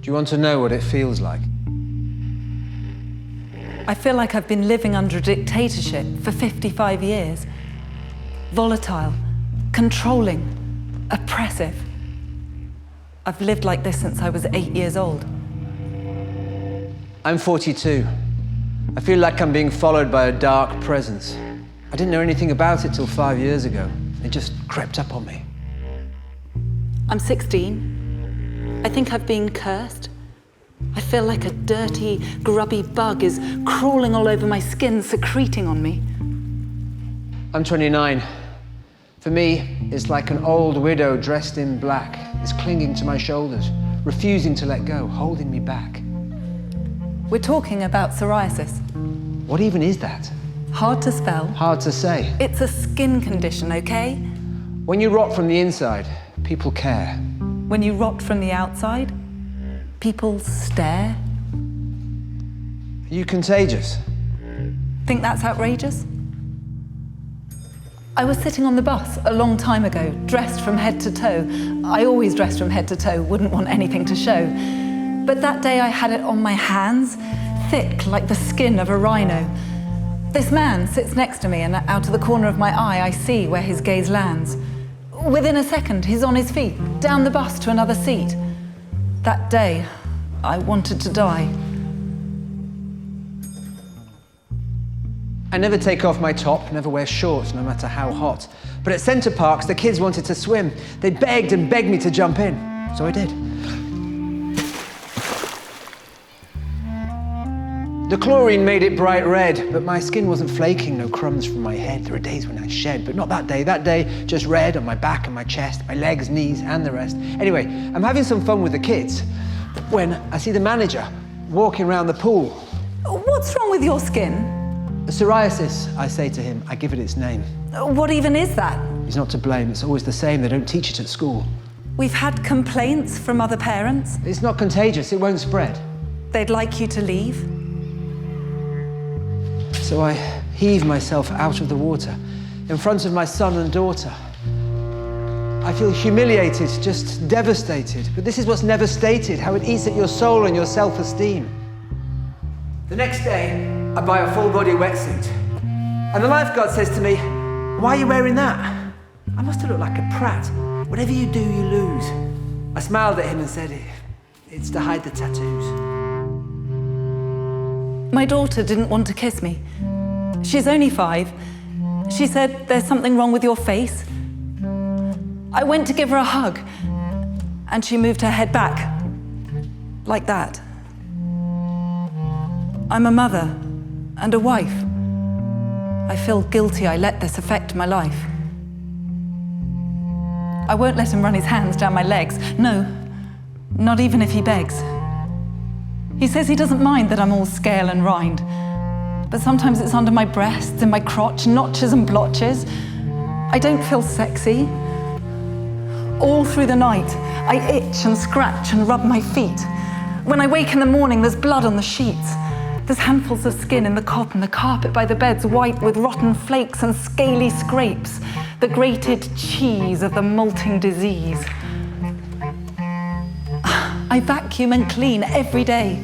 Do you want to know what it feels like? I feel like I've been living under a dictatorship for 55 years. Volatile, controlling, oppressive. I've lived like this since I was 8 years old. I'm 42. I feel like I'm being followed by a dark presence. I didn't know anything about it till 5 years ago. It just crept up on me. I'm 16. I think I've been cursed. I feel like a dirty, grubby bug is crawling all over my skin, secreting on me. I'm 29. For me, it's like an old widow dressed in black. It's clinging to my shoulders, refusing to let go, holding me back. We're talking about psoriasis. What even is that? Hard to spell. Hard to say. It's a skin condition, okay? When you rot from the inside, people care. When you rot from the outside, people stare. Are you contagious? Think that's outrageous? I was sitting on the bus a long time ago, dressed from head to toe. I always dressed from head to toe, wouldn't want anything to show. But that day I had it on my hands, thick like the skin of a rhino. This man sits next to me, and out of the corner of my eye I see where his gaze lands. Within a second, he's on his feet, down the bus to another seat. That day, I wanted to die. I never take off my top, never wear shorts, no matter how hot. But at Centre Parks, the kids wanted to swim. They begged and begged me to jump in, so I did. The chlorine made it bright red, but my skin wasn't flaking, no crumbs from my head. There were days when I'd shed, but not that day. That day, just red on my back and my chest, my legs, knees, and the rest. Anyway, I'm having some fun with the kids when I see the manager walking around the pool. What's wrong with your skin? Psoriasis, I say to him. I give it its name. What even is that? He's not to blame. It's always the same. They don't teach it at school. We've had complaints from other parents. It's not contagious. It won't spread. They'd like you to leave. So I heave myself out of the water in front of my son and daughter. I feel humiliated, just devastated. But this is what's never stated, how it eats at your soul and your self-esteem. The next day, I buy a full-body wetsuit. And the lifeguard says to me, "Why are you wearing that?" I must have looked like a prat. Whatever you do, you lose. I smiled at him and said, "It's to hide the tattoos." My daughter didn't want to kiss me. She's only 5. She said, "There's something wrong with your face." I went to give her a hug, and she moved her head back, like that. I'm a mother and a wife. I feel guilty I let this affect my life. I won't let him run his hands down my legs. No, not even if he begs. He says he doesn't mind that I'm all scale and rind, but sometimes it's under my breasts, in my crotch, notches and blotches. I don't feel sexy. All through the night, I itch and scratch and rub my feet. When I wake in the morning, there's blood on the sheets. There's handfuls of skin in the cotton, the carpet by the bed's white with rotten flakes and scaly scrapes, the grated cheese of the molting disease. I vacuum and clean every day.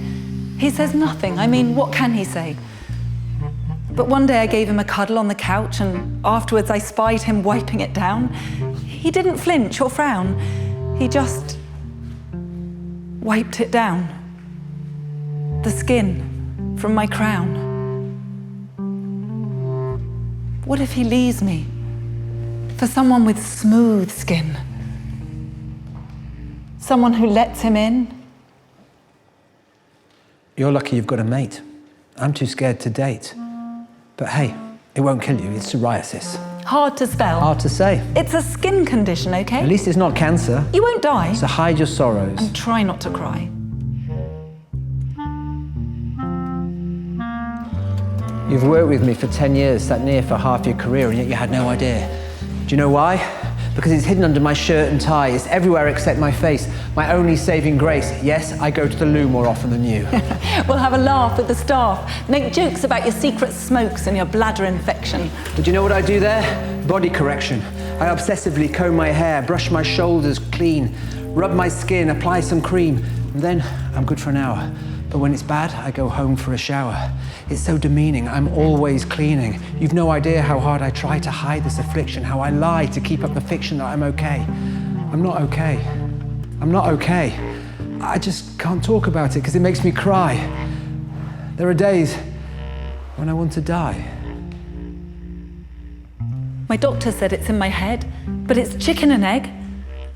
He says nothing. I mean, what can he say? But one day I gave him a cuddle on the couch, and afterwards I spied him wiping it down. He didn't flinch or frown. He just wiped it down. The skin from my crown. What if he leaves me for someone with smooth skin? Someone who lets him in? You're lucky you've got a mate. I'm too scared to date. But hey, it won't kill you. It's psoriasis. Hard to spell. Hard to say. It's a skin condition, okay? At least it's not cancer. You won't die. So hide your sorrows. And try not to cry. You've worked with me for 10 years, sat near for half your career, and yet you had no idea. Do you know why? Because it's hidden under my shirt and tie. It's everywhere except my face, my only saving grace. Yes, I go to the loo more often than you. We'll have a laugh with the staff, make jokes about your secret smokes and your bladder infection. But do you know what I do there? Body correction. I obsessively comb my hair, brush my shoulders clean, rub my skin, apply some cream, and then I'm good for an hour. But when it's bad, I go home for a shower. It's so demeaning, I'm always cleaning. You've no idea how hard I try to hide this affliction, how I lie to keep up the fiction that I'm okay. I'm not okay. I'm not okay. I just can't talk about it because it makes me cry. There are days when I want to die. My doctor said it's in my head, but it's chicken and egg.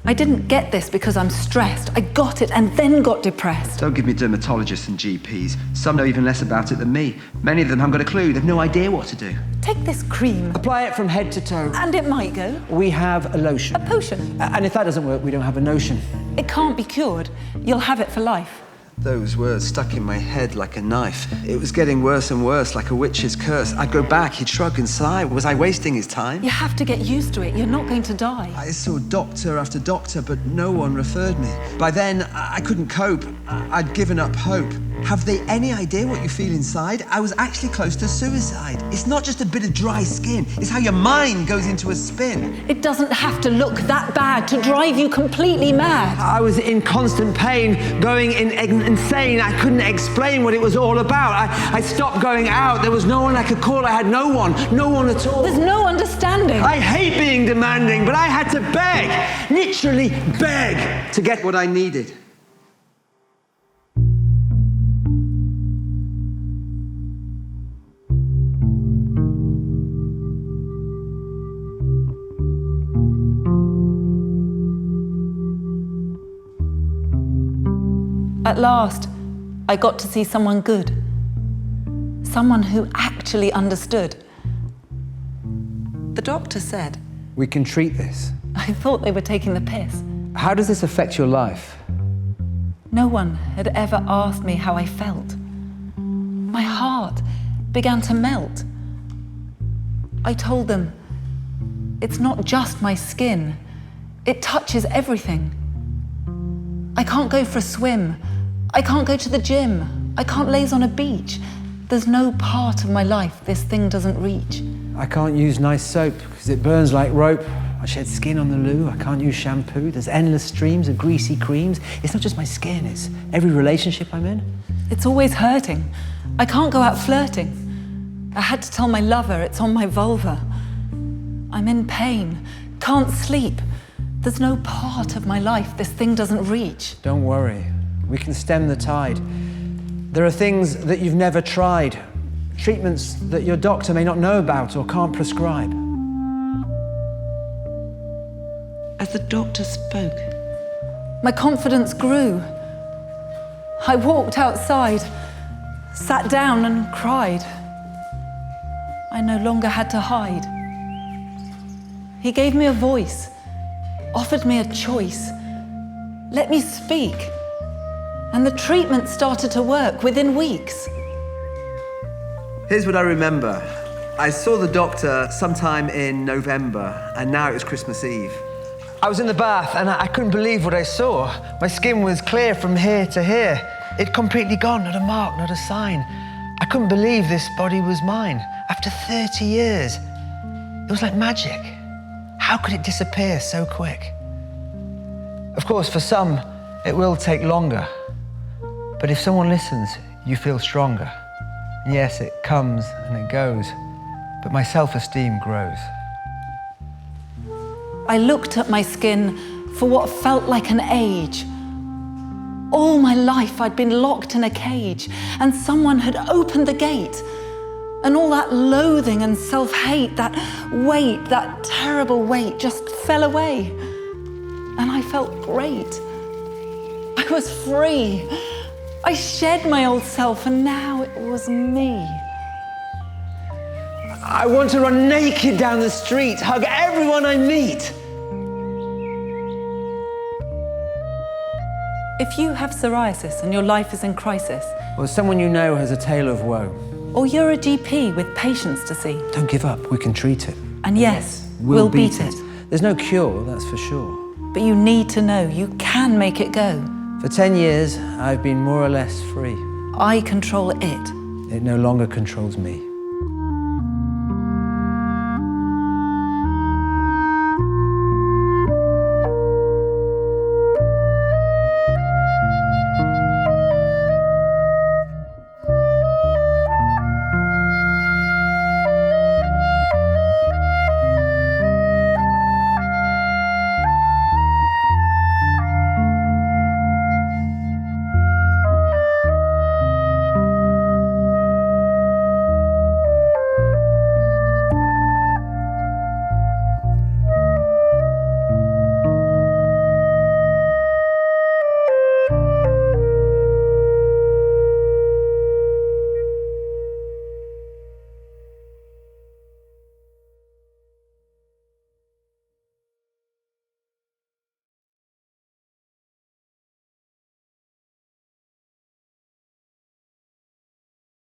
I didn't get this because I'm stressed. I got it and then got depressed. Don't give me dermatologists and GPs. Some know even less about it than me. Many of them haven't got a clue. They've no idea what to do. Take this cream, Apply it from head to toe. and it might go. We have a lotion. A potion. And if that doesn't work, we don't have a notion. It can't be cured. You'll have it for life. Those words stuck in my head like a knife. It was getting worse and worse, like a witch's curse. I'd go back, he'd shrug and sigh. Was I wasting his time? You have to get used to it. You're not going to die. I saw doctor after doctor, but no one referred me. By then, I couldn't cope. I'd given up hope. Have they any idea what you feel inside? I was actually close to suicide. It's not just a bit of dry skin. It's how your mind goes into a spin. It doesn't have to look that bad to drive you completely mad. I was in constant pain, going insane. I couldn't explain what it was all about. I stopped going out. There was no one I could call. I had no one at all. There's no understanding. I hate being demanding, but I had to beg, literally beg, to get What I needed. At last, I got to see someone good. Someone who actually understood. The doctor said, We can treat this. I thought they were taking the piss. How does this affect your life? No one had ever asked me how I felt. My heart began to melt. I told them, it's not just my skin. It touches everything. I can't go for a swim. I can't go to the gym. I can't laze on a beach. There's no part of my life this thing doesn't reach. I can't use nice soap because it burns like rope. I shed skin on the loo. I can't use shampoo. There's endless streams of greasy creams. It's not just my skin, it's every relationship I'm in. It's always hurting. I can't go out flirting. I had to tell my lover it's on my vulva. I'm in pain, can't sleep. There's no part of my life this thing doesn't reach. Don't worry, we can stem the tide. There are things that you've never tried, treatments that your doctor may not know about or can't prescribe. As the doctor spoke, my confidence grew. I walked outside, sat down and cried. I no longer had to hide. He gave me a voice, offered me a choice, let me speak. And the treatment started to work within weeks. Here's what I remember. I saw the doctor sometime in November, and now it was Christmas Eve. I was in the bath and I couldn't believe what I saw. My skin was clear from here to here. It'd completely gone, not a mark, not a sign. I couldn't believe this body was mine. After 30 years, it was like magic. How could it disappear so quick? Of course, for some, it will take longer. But if someone listens, you feel stronger. And yes, it comes and it goes, but my self-esteem grows. I looked at my skin for what felt like an age. All my life I'd been locked in a cage, and someone had opened the gate. And all that loathing and self-hate, that weight, that terrible weight just fell away. And I felt great. I was free. I shed my old self, and now it was me. I want to run naked down the street, hug everyone I meet. If you have psoriasis and your life is in crisis, Or someone you know has a tale of woe, or you're a GP with patients to see, don't give up, we can treat it. and yes, we'll beat it. There's no cure, that's for sure. But you need to know you can make it go. For 10 years, I've been more or less free. I control it. It no longer controls me.